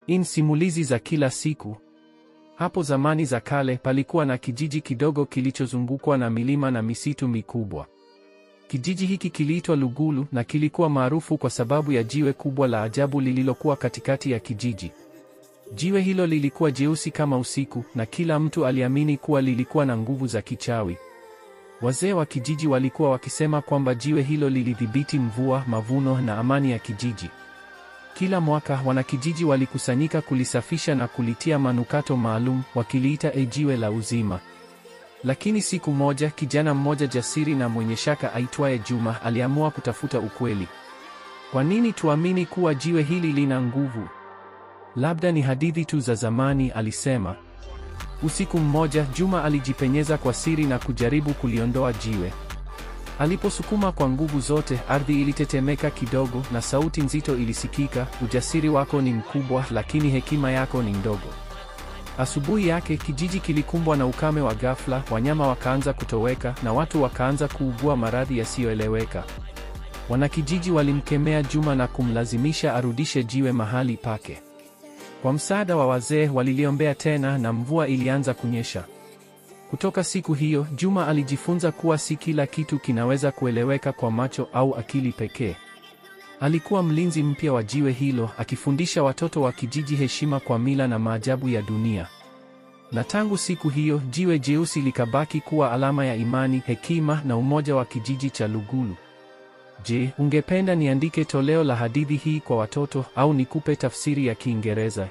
In simulizi za kila siku. Hapo zamani za kale palikuwa na kijiji kidogo kilichozungukwa na milima na misitu mikubwa. Kijiji hiki kiliitwa Lugulu na kilikuwa maarufu kwa sababu ya jiwe kubwa la ajabu lililokuwa katikati ya kijiji. Jiwe hilo lilikuwa jeusi kama usiku na kila mtu aliamini kuwa lilikuwa na nguvu za kichawi. Wazee wa kijiji walikuwa wakisema kwamba jiwe hilo lilidhibiti mvua, mavuno na amani ya kijiji. Kila mwaka wanakijiji walikusanyika kulisafisha na kulitia manukato maalum, wakiliita jiwe la uzima. Lakini siku moja kijana mmoja jasiri na mwenye shaka aitwaye Juma aliamua kutafuta ukweli. Kwa nini tuamini kuwa jiwe hili lina nguvu? Labda ni hadithi tu za zamani, alisema. Usiku mmoja Juma alijipenyeza kwa siri na kujaribu kuliondoa jiwe. Aliposukuma kwa nguvu zote, ardhi ilitetemeka kidogo na sauti nzito ilisikika, ujasiri wako ni mkubwa lakini hekima yako ni ndogo. Asubuhi yake kijiji kilikumbwa na ukame wa ghafla, wanyama wakaanza kutoweka na watu wakaanza kuugua maradhi yasiyoeleweka. Wanakijiji walimkemea Juma na kumlazimisha arudishe jiwe mahali pake. Kwa msaada wa wazee waliliombea tena na mvua ilianza kunyesha. Kutoka siku hiyo, Juma alijifunza kuwa si kila kitu kinaweza kueleweka kwa macho au akili pekee. Alikuwa mlinzi mpya wa jiwe hilo, akifundisha watoto wa kijiji heshima kwa mila na maajabu ya dunia. Na tangu siku hiyo, jiwe jeusi likabaki kuwa alama ya imani, hekima na umoja wa kijiji cha Lugulu. Je, ungependa niandike toleo la hadithi hii kwa watoto au nikupe tafsiri ya Kiingereza?